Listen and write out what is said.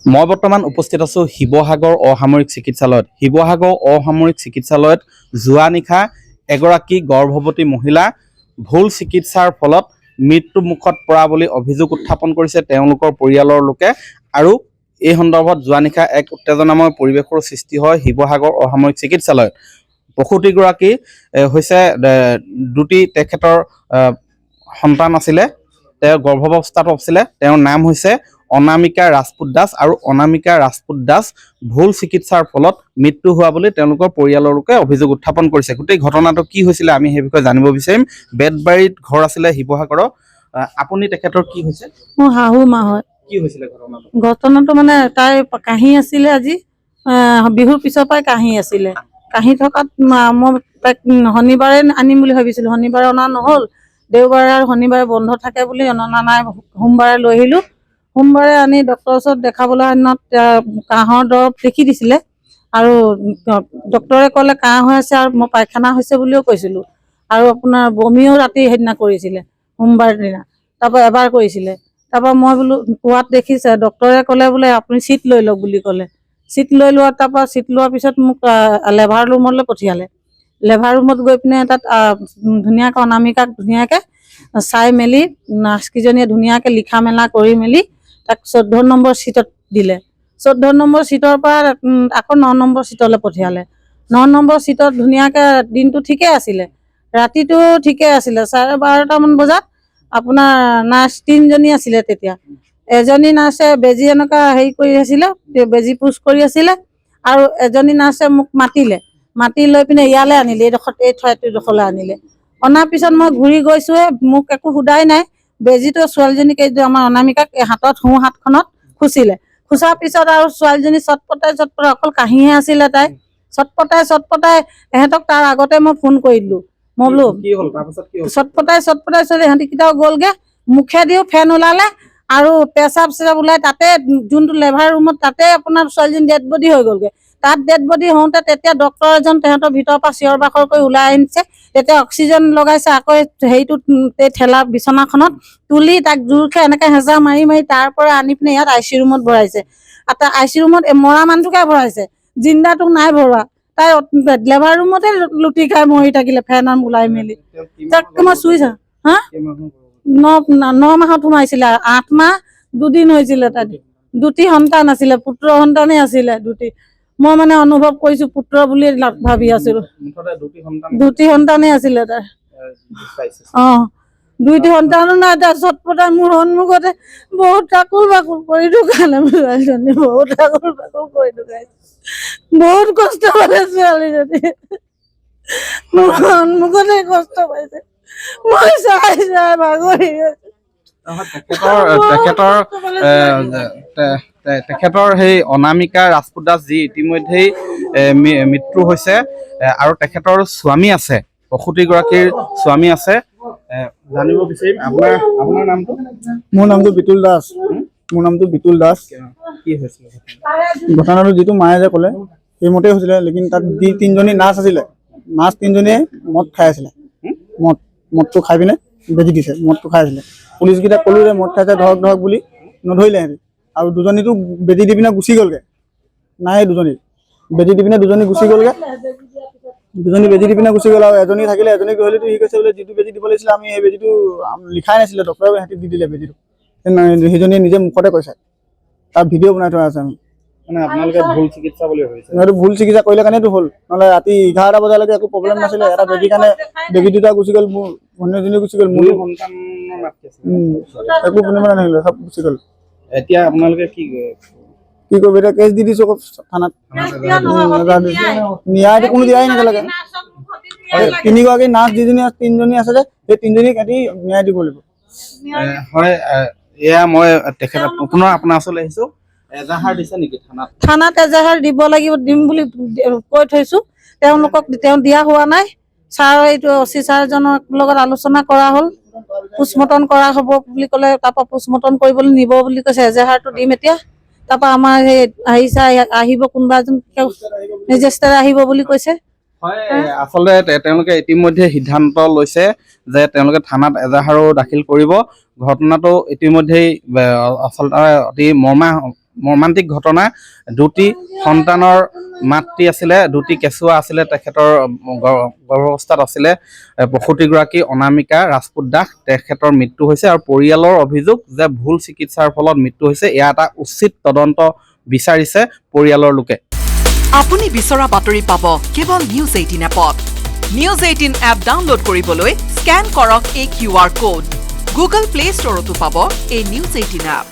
মই বৰ্তমান উপস্থিত আছোঁ শিৱসাগৰ অসামৰিক চিকিৎসালয়ত। শিৱসাগৰ অসামৰিক চিকিৎসালয়ত যোৱা নিশা এগৰাকী গৰ্ভৱতী মহিলা ভুল চিকিৎসাৰ ফলত মৃত্যু মুখত পৰা বুলি অভিযোগ উত্থাপন কৰিছে তেওঁলোকৰ পৰিয়ালৰ লোকে। আৰু এই সন্দৰ্ভত যোৱা নিশা এক উত্তেজনাময় পৰিৱেশৰ সৃষ্টি হয় শিৱসাগৰ অসামৰিক চিকিৎসালয়ত। প্ৰসূতিগৰাকী হৈছে দুটি তেখেতৰ সন্তান আছিলে, তেওঁৰ গৰ্ভাৱস্থাত আছিলে। তেওঁৰ নাম হৈছে অনামিকা ৰাজপুত দাস আৰু অনামিকা ৰাজপুত দাস ভুল চিকিৎসাৰ ফলত মৃত্যু হোৱা বুলি তেওঁলোকৰ পৰিয়ালৰ লোকে অভিযোগ উত্থাপন কৰিছে। গোটেই ঘটনাটো কি হৈছিলে আমি সেই বিষয়ে জানিব বিচাৰিম। বেতবাৰীত ঘৰ আছিলে শিৱসাগৰৰ। আপুনি তেখেতৰ কি হৈছে? মোৰ শাহু মা হয়। কি হৈছিলে ঘটনাটো? ঘটনাটো মানে তাই কাহি আছিলে আজি বিহুৰ পিছৰ পৰাই কাহি আছিলে। কাহি থকাত মই তাইক শনিবাৰে আনিম বুলি ভাবিছিলোঁ, শনিবাৰে অনা নহ'ল। দেওবাৰে আৰু শনিবাৰে বন্ধ থাকে বুলি অনা নাই, সোমবাৰে লৈ আহিলোঁ। সোমবাৰে আনি ডক্টৰৰ ওচৰত দেখাবলৈ আনাত কাহৰ দৰৱ লিখি দিছিলে আৰু ডক্টৰে ক'লে কাহ হৈ আছে আৰু মই পায়খানা হৈছে বুলিও কৈছিলোঁ। আৰু আপোনাৰ বমিও ৰাতি সেইদিনা কৰিছিলে, সোমবাৰ দিনা তাৰপৰা এবাৰ কৰিছিলে। তাৰপৰা মই বোলো কোৱাত দেখিছে ডক্টৰে ক'লে বোলে আপুনি চিট লৈ লওক বুলি ক'লে। চিট লৈ লোৱা, তাৰপৰা চিট লোৱাৰ পিছত মোক লেভাৰ ৰুমলৈ পঠিয়ালে। লেভাৰ ৰুমত গৈ পিনে তাত ধুনীয়াকৈ অনামিকাক ধুনীয়াকৈ চাই মেলি নাৰ্ছকেইজনীয়ে ধুনীয়াকৈ লিখা মেলা কৰি মেলি তাক 14 নম্বৰ চিটত দিলে। 14 নম্বৰ চিটৰ পৰা আকৌ 9 নম্বৰ চিটলৈ পঠিয়ালে। 9 নম্বৰ চিটত ধুনীয়াকৈ দিনটো ঠিকে আছিলে, ৰাতিটো ঠিকে আছিলে। 12:30মান বজাত আপোনাৰ নাৰ্ছ 3জনী আছিলে তেতিয়া। এজনী নাৰ্ছে বেজী এনেকুৱা হেৰি কৰি আছিলে, বেজী পুছ কৰি আছিলে। আৰু এজনী নাৰ্ছে মোক মাতি লৈ পিনে ইয়ালৈ আনিলে, এইডোখৰলৈ আনিলে। অনাৰ পিছত মই ঘূৰি গৈছোঁহে, মোক একো সোধাই নাই। বেজীটো ছোৱালীজনীক আমাৰ অনামিকাক হাতত সোঁ হাতখনত খুচিলে। খুচাৰ পিছত আৰু ছোৱালীজনী চটপটাই অকল কাহিহে আছিলে তাই। চটপটাই ইহঁতক তাৰ আগতে মই ফোন কৰি দিলোঁ। মই বোলো চটপটাই ছোৱালী ইহঁতিকেইটাও গ'লগৈ। মুখেদিও ফেন ওলালে আৰু পেচাব চেচাব ওলাই তাতে যোনটো লেভাৰ ৰুমত তাতে আপোনাৰ ছোৱালীজনী ডেড বডি হৈ গ'লগৈ। তাত ডেড বডি হওঁতে তেতিয়া ডক্টৰ এজন তেহঁতৰ ভিতৰৰ পৰা চিঞৰ বাখৰ কৰি ওলাই আনিছে। তেতিয়া অক্সিজেন লগাইছে, আকৌ হেৰিটোত এই ঠেলা বিচনাখনত তুলি তাক জোৰকৈ এনেকৈ হেঁচা মাৰি তাৰ পৰা আনি পিনে ইয়াত ICU ৰুমত ভৰাইছে। ICU ৰুমত মৰা মানুহটোকে ভৰাইছে, জিন্দাটোক নাই ভৰোৱা। তাই লেভাৰ ৰুমতে লুটি খাই মৰি থাকিলে ফেন ওলাই মেলি। তাক মই চুইছা হা 9 মাহত সোমাইছিলে, 8 মাহ 2 দিন হৈছিলে। তাই দুটি সন্তান আছিলে, পুত্ৰ সন্তানেই আছিলে দুটি। মই মানে অনুভৱ কৰিছোঁ পুত্ৰ বুলি ভাবি আছিলোঁ। দুটি সন্তানেই আছিলে তাই। দুইটি সন্তানো নাই। তাৰ চটপটাই মোৰ সন্মুখতে বহুত তাকুল বাকুল কৰি ঢুকালে ছোৱালীজনী, বহুত তাকুল বাকুল কৰি ঢুকাইছে। বহুত কষ্ট পালে ছোৱালীজনী, মোৰ সন্মুখতে কষ্ট পাইছে। মই চাই ভাগৰি তেখেতৰ সেই অনামিকা ৰাজপুত দাস যি ইতিমধ্যেই মৃত্যু হৈছে আৰু তেখেতৰ স্বামী আছে, প্ৰসূতিগৰাকীৰ স্বামী আছে। জানিব বিচাৰিম আপোনাৰ নামটো? মোৰ নামটো বিতুল দাস। কি হৈছিলে ঘটনাটো? যিটো মায়ে যে ক'লে সেইমতেই হৈছিলে, লেকিন তাত যি 3জনী নাৰ্ছ আছিলে, নাৰ্ছ 3জনীয়ে মদ খাই আছিলে। মদটো খাই পিনে বেজি দিছে, মদটো খাই আছিলে। পুলিচকেইটাক ক'লোঁ যে মদ খাইছে ধৰক বুলি, নধৰিলে সিহঁতি। আৰু দুজনীটো বেজি দি পিনে গুচি গ'লগৈ। নাই, দুজনী বেজি দি পিনে দুজনী গুচি গ'লগৈ। দুজনী বেজি দি পিনে গুচি গ'ল আৰু এজনী থাকিলে। এজনী গ'লেতো সি কৈছে বোলে যিটো বেজি দিব লাগিছিলে আমি সেই বেজিটো লিখাই নাছিলে, ডক্টৰে সিহঁতি দি দিলে বেজিটো। সেইজনীয়ে নিজে মুখতে কৈছে, তাৰ ভিডিঅ' বনাই থোৱা আছে। আমি আপোনালোকে ভুল চিকিৎসা বুলি ভাবিছে? এইটো ভুল চিকিৎসা কৰিলে কাৰণেতো হ'ল, নহ'লে ৰাতি 11টা বজালৈকে একো প্ৰব্লেম নাছিলে। এটা বেজীৰ কাৰণে বেজী দুটা গুচি গ'ল, মোৰ ভণ্টিজনী গুচি গ'ল, মোৰ একো প্ৰব্লেম নাছিলে, চব গুচি গ'ল। এতিয়া আপোনালোকে কি কৰিব? এতিয়া কেছ দি দিছোঁ থানাত। ন্যায়টো কোনো দিয়াই নালাগে। 3গৰাকী নাৰ্ছ 3জনী আছে যে, সেই 3জনীক সিহঁতি ন্যায় দিব লাগিব। হয়, এয়া মই তেখেত পুনৰ আপোনাৰ ওচৰলৈ আহিছোঁ। এজাহাৰ দিছে নেকি থানাত? থানাত এজাহাৰ দিব লাগিব, দিম বুলি কৈ থৈছোঁ। তেওঁ দিয়া হোৱা নাই। ছাৰ এইটো OC ছাৰজনৰ লগত আলোচনা কৰা হ'ল, পোষ্টমৰ্টম কৰা হ'ব বুলি ক'লে। তাৰপৰা পোষ্টমৰ্টম কৰিবলৈ নিব বুলি কৈছে। এজাহাৰটো দিম এতিয়া। তাৰপৰা আমাৰ সেই আহিব, কোনোবা এজন মেজিষ্ট্ৰেট আহিব বুলি কৈছে। হয়, আচলতে তেওঁলোকে ইতিমধ্যে সিদ্ধান্ত লৈছে যে তেওঁলোকে থানাত এজাহাৰো দাখিল কৰিব। ঘটনাটো ইতিমধ্যেই আচলতে অতি মৰ্মান্তিক ঘটনা। দুটি সন্তানৰ মাতৃ আছিলে, দুটি কেঁচুৱা আছিলে, তেখেতৰ গৰ্ভাৱস্থাত আছিলে প্ৰসূতিগৰাকী অনামিকা ৰাজপুত দাস, তেখেতৰ মৃত্যু হৈছে আৰু পৰিয়ালৰ অভিযোগ যে ভুল চিকিৎসাৰ ফলত মৃত্যু হৈছে। এয়া এটা উচিত তদন্ত বিচাৰিছে পৰিয়ালৰ লোকে। আপুনি বিচৰা বাতৰি পাব কেৱল নিউজ 18 এপত। নিউজ 18 এপ ডাউনলোড কৰিবলৈ স্কেন কৰক এই QR কোড। গুগল প্লে ষ্টৰতো পাব এই নিউজ 18 এপ।